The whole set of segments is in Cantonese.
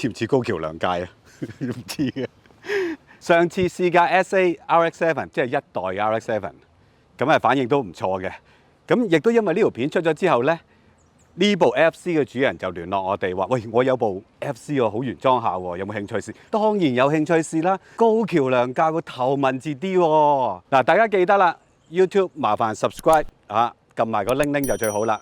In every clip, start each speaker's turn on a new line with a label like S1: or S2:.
S1: 似唔似高橋良介啊？唔知嘅。上次試駕 SA RX-7，即係一代 RX-7，咁反應都唔錯嘅。咁亦都因為呢條片出咗之後咧，呢部 FC 嘅主人就聯絡我哋話：喂，我有部 FC 喎，好原裝下喎，有冇興趣試？當然有興趣試啦。高橋良介個頭文字 D 喎。嗱，大家記得啦 ，YouTube 麻煩 subscribe 嚇，撳埋個鈴鈴就最好啦。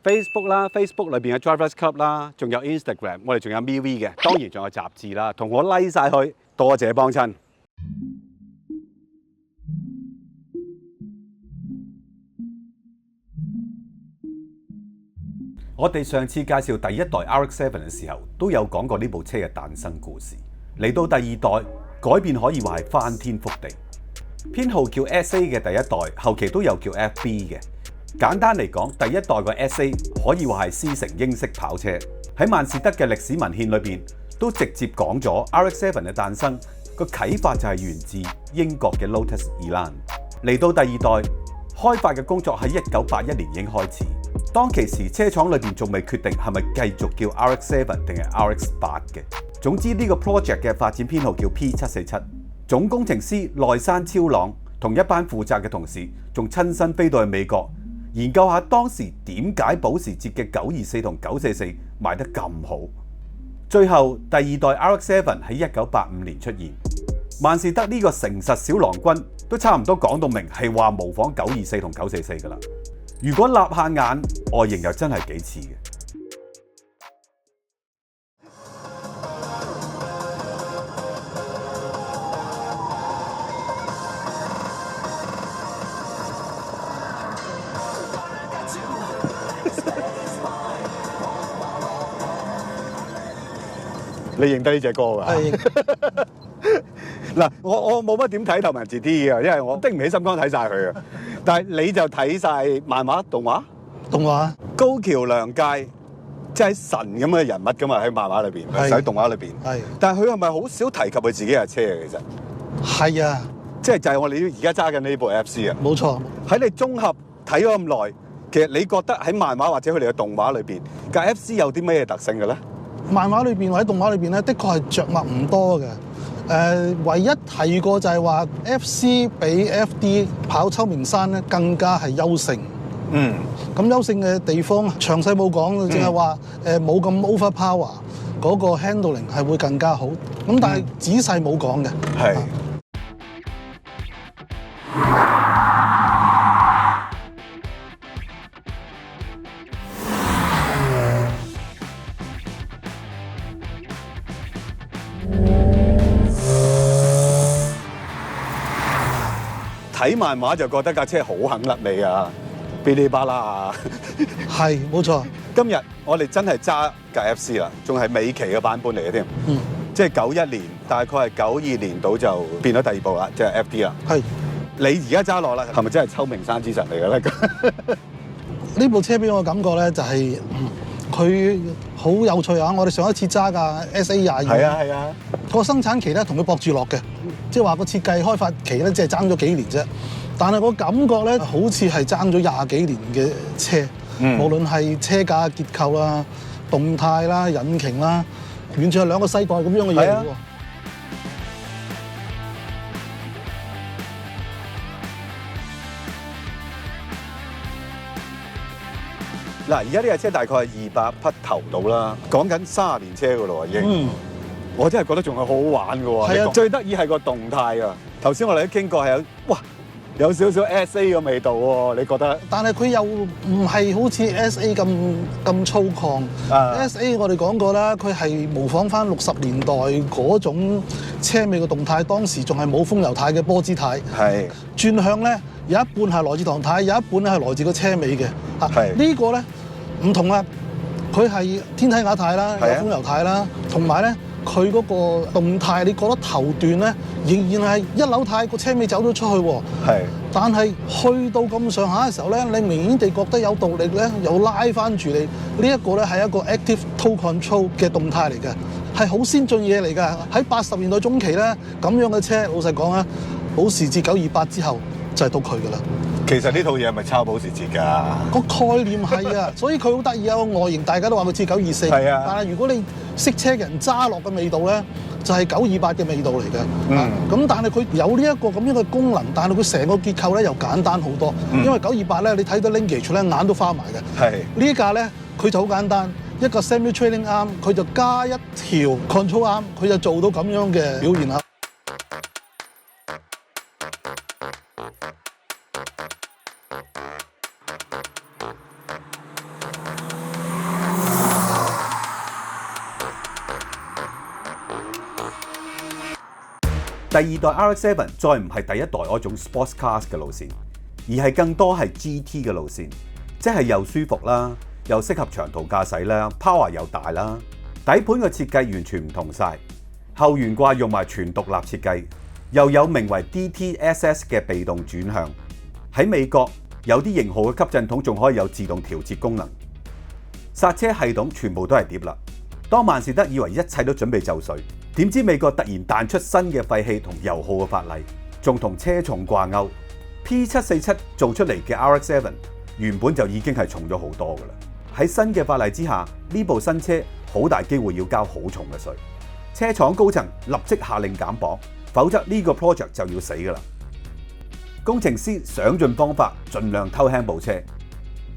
S1: Facebook 啦 ，Facebook 裏邊嘅 Drivers Club 啦，仲有 Instagram， 我哋仲有 MeWe 嘅，當然仲有雜誌啦，同我拉晒去，多謝幫襯。我哋上次介紹第一代 RX-7嘅時候，都有講過呢部車嘅誕生故事。嚟到第二代，改變可以話係翻天覆地。編號叫 SA 嘅第一代，後期都有叫 FB 嘅。簡單嚟講，第一代個 SA 可以話係師承英式跑車。喺萬事得嘅歷史文獻裏邊，都直接講咗 RX-7嘅誕生個啟發就係源自英國嘅 Lotus Elan。嚟到第二代，開發嘅工作喺1981年已經開始。當其時車廠裏邊仲未決定係咪繼續叫 RX-7定係 RX-8嘅。總之呢個 project 嘅發展編號叫 P747。總工程師內山超朗同一班負責嘅同事，仲親身飛到去美國研究下當時點解保時捷嘅924同944賣得咁好。最後第二代 RX-7喺1985年出現。萬事得呢個誠實小郎君都差唔多講到明係話模仿924同944㗎啦。如果立下眼，外形又真係幾似嘅。你認得呢隻歌㗎？係。嗱，我冇乜點睇頭文字 D 嘅，因為我的唔起心肝睇晒佢嘅。但係你就睇晒漫畫、動畫。
S2: 動畫
S1: 高橋良介即係神咁嘅人物㗎嘛，喺漫畫裏邊，喺動畫裏邊。係。但係佢係咪好少提及佢自己嘅車嘅？其實
S2: 係啊，
S1: 即係就係我哋而家揸緊呢部 FC 啊。
S2: 冇錯。
S1: 喺你綜合睇咗咁耐，其實你覺得喺漫畫或者佢哋嘅動畫裏邊，架 FC 有啲咩特性嘅咧？
S2: 漫畫裏邊或者動畫裏邊咧，的確係着墨唔多嘅。唯一提過就係話 FC 比 FD 跑秋名山咧更加係優勝。嗯。咁優勝嘅地方詳細冇講，淨係話冇咁 overpower，嗰個 handling 係會更加好。咁但係仔細冇講嘅。係。
S1: 睇漫畫就覺得架車好肯甩尾啊，噼里啪啦啊，
S2: 係冇錯。
S1: 今日我哋真係揸架 FC 啦，仲係尾期嘅版本嚟嘅添。嗯，即係91年，大概係92年度就變咗第二部啦，即係 FD 啦。係。你而家揸落啦，係咪真係秋名山之神嚟嘅咧？
S2: 呢部車俾我感覺咧，就係佢好有趣啊！我哋上一次揸架 SA22，係啊係啊，個生產期咧同佢駁住落嘅。即係話個設計開發期咧，即係爭咗幾年啫。但係我感覺咧，好似係爭咗廿幾年嘅車。無論係車架結構啦、動態啦、引擎啦，完全係兩個世代咁樣嘅嘢嚟喎。
S1: 嗱，而家呢架車大概係200匹頭到啦，講緊30年車噶咯喎已經。我真係覺得仲係好好玩嘅喎。係啊，最得意係個動態啊！頭先我哋都傾過係有少少 SA 嘅味道喎，你覺得？
S2: 但係佢又唔係好似 SA 咁粗獷。SA 我哋講過啦，佢係模仿翻60年代嗰種車尾嘅動態，當時仲係冇風油軚嘅波姿態。係。轉向咧有一半係來自唐軚，有一半咧係來自個車尾嘅。係。呢個咧唔同啦，佢係天體瓦軚啦，有風油軚啦，同埋咧。佢嗰個動態，你覺得頭段咧仍然係一扭軚，個車尾走咗出去喎。係。但係去到咁上下嘅時候咧，你明顯地覺得有動力咧，又拉翻住你。呢一個咧係一個 active tow control 嘅動態嚟嘅，係好先進嘢嚟㗎。喺80年代中期咧，咁樣嘅車，老實講啊，保時捷928之後就係到佢㗎啦。
S1: 其實呢套嘢係咪抄保時捷㗎？
S2: 個概念係啊，所以佢好得意啊！個外形大家都話佢似924，
S1: 係啊，
S2: 但係如果你識車嘅人揸落嘅味道咧，就係928嘅味道嚟嘅。咁但係佢有呢一個咁樣嘅功能，但係佢成個結構咧又簡單好多。因為928咧，你睇到 linkage 咧眼都花埋嘅。
S1: 係
S2: 呢架咧，佢就好簡單，一個 semi trailing arm，佢就加一條 control arm，佢就做到咁樣嘅表現啦。
S1: 第二代 RX-7 再唔係第一代嗰種 sports cars 嘅路線，而係更多係 GT 嘅路線，即係又舒服啦，又適合長途駕駛啦 ，power 又大啦。底盤嘅設計完全唔同晒，後懸掛用埋全獨立設計，又有名為 DTSS 嘅被動轉向。喺美國有啲型號嘅吸震筒仲可以有自動調節功能，剎車系統全部都係碟啦。當萬事得以為一切都準備就緒，點知美國突然彈出新嘅廢氣同油耗嘅法例，仲同車重掛鈎。P747 做出嚟嘅 RX-7 原本就已經係重咗好多㗎啦。喺新嘅法例之下，呢部新車好大機會要交好重嘅稅。車廠高層立即下令減磅，否則呢個 project 就要死㗎啦。工程師想盡方法，盡量偷輕部車，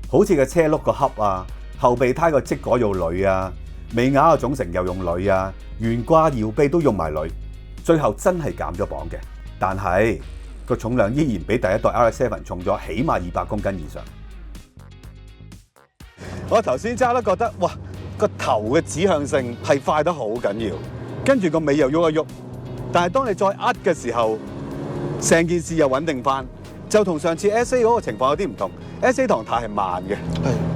S1: 好似個車轆個盒啊，後備胎個積果用鋁啊，尾牙個總成又用鋁啊，懸掛搖臂都用埋鋁，最後真係減咗磅嘅，但係個重量依然比第一代 RX-7 重咗起碼200公斤以上。我頭先揸得覺得，哇，個頭嘅指向性係快得好緊要，跟住個尾又喐一喐，但係當你再壓嘅時候，成件事又穩定翻，就同上次 SA 嗰個情況有啲唔同。SA 唐太係慢嘅，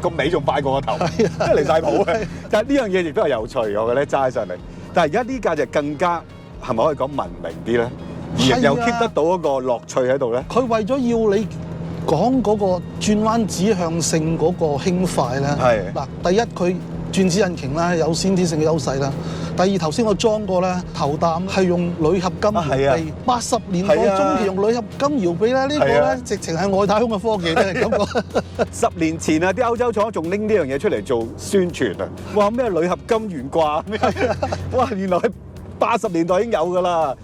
S1: 個尾仲快過個頭，即係離晒譜嘅。但係呢樣嘢亦都係有趣，我覺得揸上嚟。但係而家呢架就更加係咪可以講文明啲咧？而又 keep 得到嗰個樂趣喺度咧？
S2: 佢為咗要你講嗰個轉彎指向性嗰個輕快咧，嗱，第一佢轉子引擎啦，有先天性嘅優勢啦。第二，頭先我裝過咧，頭擔係用鋁合金搖臂，80年代中期用鋁合金搖臂咧，呢個咧直情係外太空嘅科技咧，感覺。
S1: 10年前啊，啲歐洲廠仲拎呢樣嘢出嚟做宣傳啊，話咩鋁合金懸掛咩？哇，原來係80年代已經有㗎啦，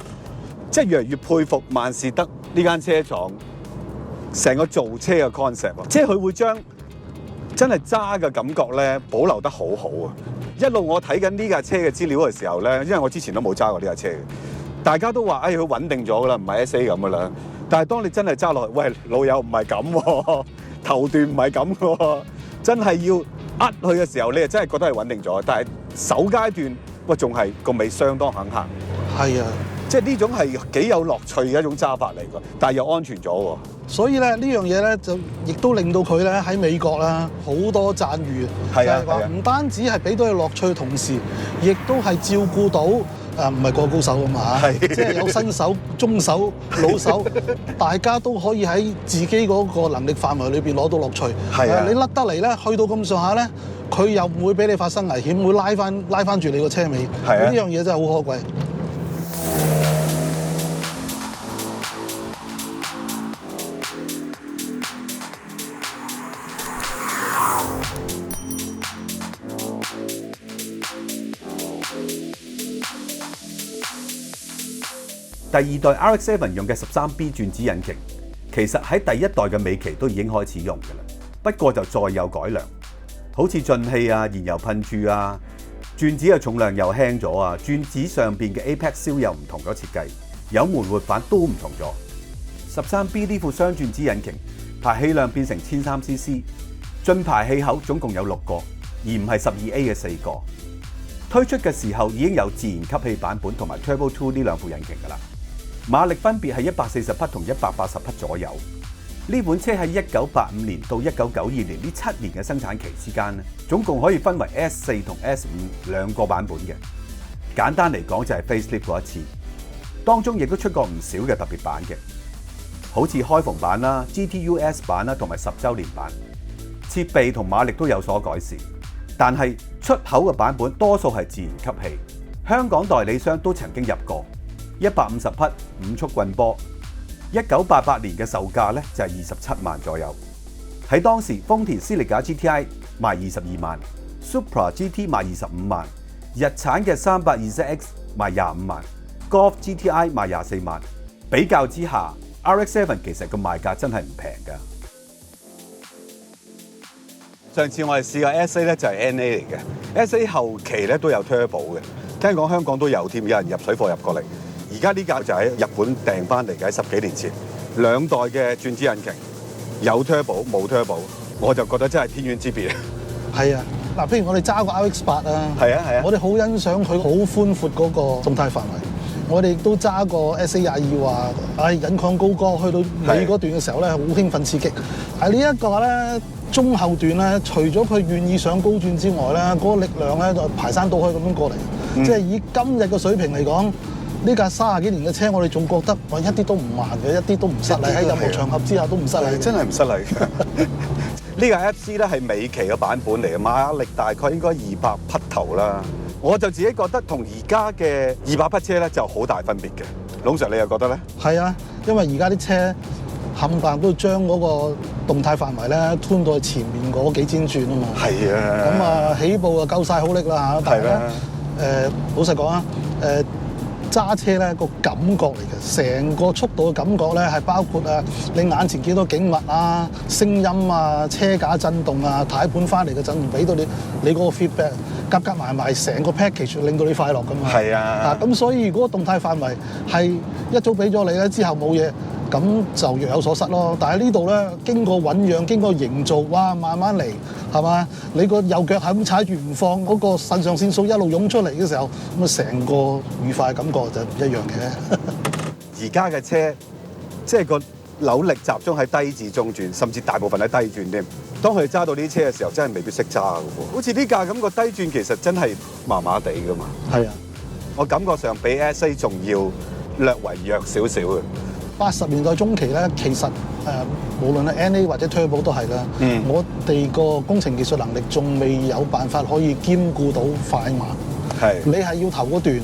S1: 即係越嚟越佩服萬事得呢間車廠成個造車嘅 concept 啊，即係佢會將真係揸嘅感覺咧保留得好好啊！一路我睇緊呢架車嘅資料嘅時候咧，因為我之前都冇揸過呢架車嘅，大家都話佢穩定咗㗎啦，唔係 SA 咁㗎啦。但係當你真係揸落去，喂，老友唔係咁喎，頭段唔係咁喎，真係要壓佢嘅時候，你係真係覺得係穩定咗。但係首階段，喂，仲係個尾相當肯行。
S2: 係啊。
S1: 即係呢種係幾有樂趣嘅一種揸法嚟㗎，但係又安全咗喎。
S2: 所以咧呢樣嘢咧就亦都令到佢咧喺美國啦好多讚譽，就係話唔單止係俾到佢樂趣嘅同時，亦都係照顧到唔係個高手啊嘛，即係有新手、中手、老手，大家都可以喺自己嗰個能力範圍裏邊攞到樂趣。你甩得嚟咧，去到咁上下咧，佢又唔會俾你發生危險，會拉翻住你個車尾。呢樣嘢真係好可貴。
S1: 第二代 RX-7 用嘅 13B 轉子引擎，其實喺第一代嘅尾期都已經開始用㗎啦，不過就再有改良，好似進氣啊、燃油噴注啊、轉子嘅重量又輕咗啊，轉子上邊嘅 Apex Seal 又唔同咗設計，油門活反都唔同咗。13B 呢副雙轉子引擎，排氣量變成1300cc， 進排氣口總共有6個，而唔係12A 嘅4個。推出嘅時候已經有自然吸氣版本同埋 Turbo 2呢兩副引擎㗎啦。馬力分別係140匹同180匹左右。呢本車喺1985年到1992年呢7年嘅生產期之間咧，總共可以分為 S4 同 S5 兩個版本嘅。簡單嚟講就係 facelift 過一次，當中亦都出過唔少嘅特別版嘅，好似開篷版啦、GTUS 版啦同埋10週年版，設備同馬力都有所改善。但係出口嘅版本多數係自然吸氣，香港代理商都曾經入過150匹5速棍波， 1988年嘅售價咧就係27萬左右。喺當時，豐田斯力架 GTI 賣22萬 ，Supra GT 賣25萬，日產嘅320X 賣25萬 ，Golf GTI 賣24萬。比較之下 ，RX-7 其實個賣價真係唔平㗎。上次我哋試過 SA 咧就係 NA 嚟嘅 ，SA 後期咧都有 turbo 嘅，聽講香港都有添，有人入水貨入過嚟。而家呢架就喺日本訂翻嚟嘅，喺10幾年前，2代嘅轉子引擎，有 turbo 冇 turbo， 我就覺得真係天淵之別。
S2: 係啊，嗱，譬如我哋揸個 RX-8啊，
S1: 係啊，
S2: 我哋好欣賞佢好寬闊嗰個動態範圍。我哋亦都揸過 SA22話，引抗高歌，去到尾嗰段嘅時候咧，好興奮刺激。係呢一個咧，中後段咧，除咗佢願意上高轉之外咧，嗰個力量咧就排山倒海咁樣過嚟。即係以今日嘅水平嚟講，呢架30幾年嘅車，我哋仲覺得一啲都唔慢嘅，一啲都唔失禮，喺任何場合之下都唔失禮，
S1: 真係唔失禮嘅。呢架 FC 咧係尾期嘅版本嚟嘅，馬力大概應該200匹頭啦。我就自己覺得同而家嘅200匹車咧就好大分別嘅。龍 Sir 你又覺得咧？
S2: 係啊，因為而家啲車冚唪唥都將嗰個動態範圍咧 tune 到前面嗰幾千轉啊嘛。係啊。咁啊起步啊夠晒好力啦嚇，但係咧老實講啊揸車咧個感覺嚟嘅，成個速度嘅感覺咧係包括你眼前幾多景物啊、聲音啊、車架震動啊、軚盤翻嚟嘅震動，俾到你嗰個 feedback， 夾埋成個 package 令到你快樂噶嘛。係啊。咁所以如果動態範圍係一早俾咗你咧，之後冇嘢，咁就若有所失咯。但係呢度咧經過醖釀、經過營造，哇，慢慢嚟係嘛？你個右腳係咁踩住唔放，嗰個腎上腺素一路湧出嚟嘅時候，咁啊成個愉快感覺就唔一樣嘅。
S1: 而家嘅車即係個扭力集中喺低至中轉，甚至大部分喺低轉添。當佢哋揸到呢啲車嘅時候，真係未必識揸嘅喎。好似呢架咁個低轉其實真係麻麻地噶嘛。係啊，我感覺上比 SA 仲要略為弱少少嘅。
S2: 80年代中期咧，其實無論係 NA 或者 Turbo 都係啦。我哋個工程技術能力仲未有辦法可以兼顧到快慢。係。你係要頭嗰段，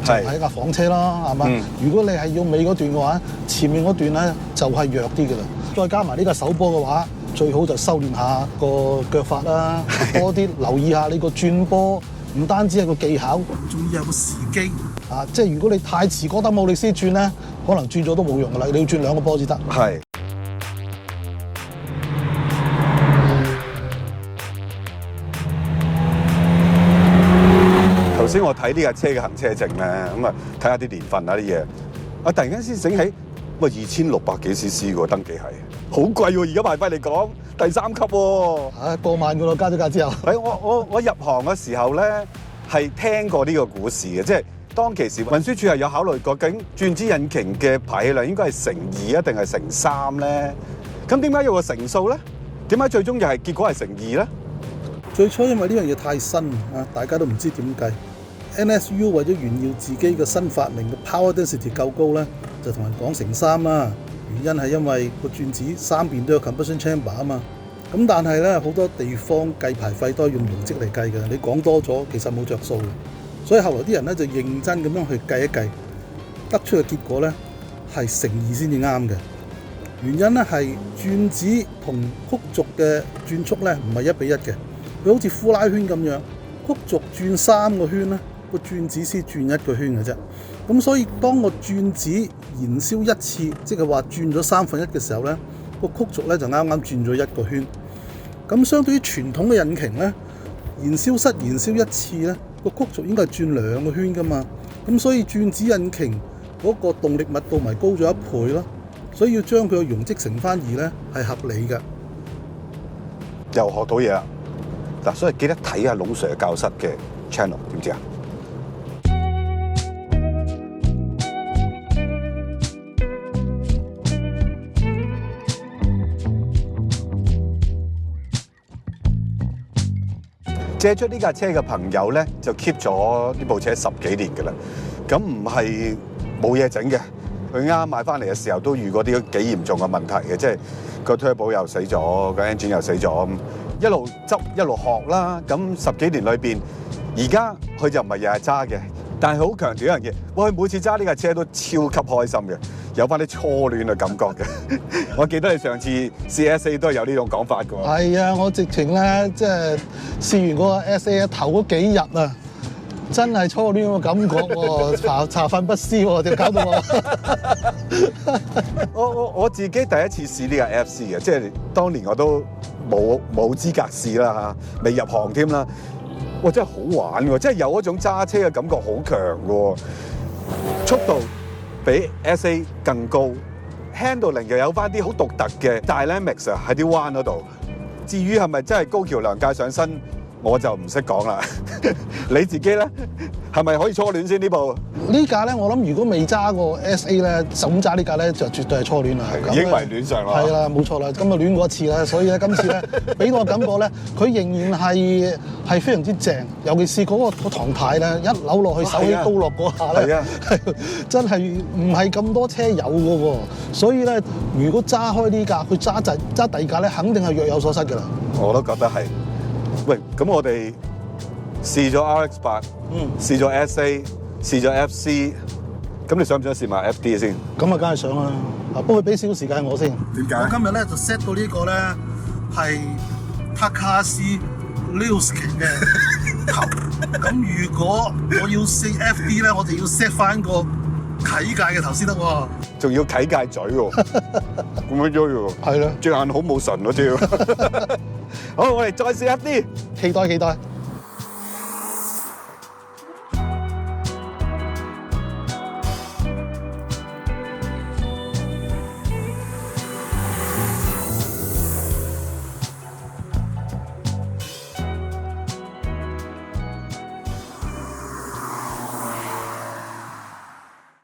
S2: 就係架房車啦，係嘛？如果你係要尾嗰段嘅話，前面嗰段咧就係弱啲嘅啦。再加埋呢個手波嘅話，最好就修練下個腳法啦，多啲留意下你個轉波，唔單止係個技巧，仲要有個時機。即係如果你太遲覺得冇力先轉咧，可能轉咗都冇用噶啦，你要轉2個波至得。係。頭先我睇呢架車嘅行車證咧，咁啊睇下啲年份啊啲嘢，突然間先醒起，喂2600幾 cc 喎，登記係好貴喎，而家賣費嚟講第3級喎，過萬噶咯，加咗價之後。我入行嘅時候咧係聽過呢個故事嘅，即係。當其時運輸署係有考慮過，究竟轉子引擎嘅排氣量應該係乘2啊定係乘3咧？咁點解要個乘數咧？點解最終又係結果係乘2咧？最初因為呢樣嘢太新啊，大家都唔知點計。NSU 為咗炫耀自己嘅新發明嘅 power density 夠高咧，就同人講乘3啦。原因係因為個轉子3邊都有 combustion chamber 啊嘛。咁但係咧好多地方計排廢都係用容積嚟計嘅，你講多咗其實冇着數嘅。所以後來啲人咧就認真咁樣去計一計，得出嘅結果咧係乘2先至啱嘅。原因咧係轉子同曲軸嘅轉速咧唔係1比1嘅，佢好似呼拉圈咁樣，曲軸轉3個圈咧，個轉子先轉1個圈嘅啫。咁所以當個轉子燃燒1次，即係話轉咗1/3嘅時候咧，個曲軸咧就啱啱轉咗1個圈。咁相對於傳統嘅引擎咧，燃燒室燃燒1次咧，個曲軸應該係轉2個圈噶嘛，咁所以轉子引擎嗰個動力密度咪高咗1倍咯，所以要將佢個容積乘翻2咧係合理嘅。又學到嘢啦，嗱，所以記得睇下龍 Sir 教室嘅 channel， 知唔知啊？借出呢架車嘅朋友咧，就 keep 咗呢部車10幾年嘅啦。咁唔係冇嘢整嘅，佢啱買翻嚟嘅時候都遇過啲幾嚴重嘅問題嘅，即係個 turbo 又死咗，個 engine 又死咗，一路執一路學啦。咁10幾年裏邊，而家佢就唔係日日揸嘅，但係好強調一樣嘢，佢每次揸呢架車都超級開心嘅，
S1: 有翻啲初戀嘅感覺嘅。我記得你上次試 SA 都係有呢種講法嘅喎。
S2: 係啊，我直情咧即係試完嗰個 SA 頭嗰幾日啊，真係初戀嘅感覺喎，茶飯不思喎，點搞到
S1: 我自己第一次試呢個 FC 嘅，即係當年我都冇資格試啦嚇，未入行添啦。哇！真係好玩喎，即係有嗰種揸車嘅感覺好強嘅喎，速度比 SA 更高 ，handling 又有翻啲好獨特嘅 dynamics 啊喺啲彎嗰度。至於係咪真係高橋良介上身，我就唔識講啦。你自己咧係咪可以初戀先呢部？
S2: 呢架咧，我諗如果未揸過 SA 咧，就咁揸呢架咧就絕對係初戀啦。
S1: 已經迷戀上啦。
S2: 係啦，冇錯啦，今日戀過一次啦，所以咧今次咧俾我感覺咧，佢仍然係非常之正，尤其是嗰個唐太咧，一扭落去手起刀落嗰下咧，真係唔係咁多車有嘅喎。所以咧，如果揸開呢架，佢揸第二架咧，肯定係若有所失嘅啦。
S1: 我都覺得係。喂，咁我哋試咗 RX8，試咗 SA，試咗 FC，咁你想唔想試埋 FD 先？
S2: 咁啊，梗係想啦。啊，不過俾少少時間我先。
S1: 點解？
S2: 我今日咧就 set 到呢個咧係 Takashi Ryusuke 嘅頭。咁如果我要試 FD 咧，我就要 set 翻個啟介嘅頭先得喎。
S1: 仲要啟介嘴喎，咁樣追喎。
S2: 係啦，
S1: 隻眼好冇神嗰啲。好，我哋再試 FD，
S2: 期待。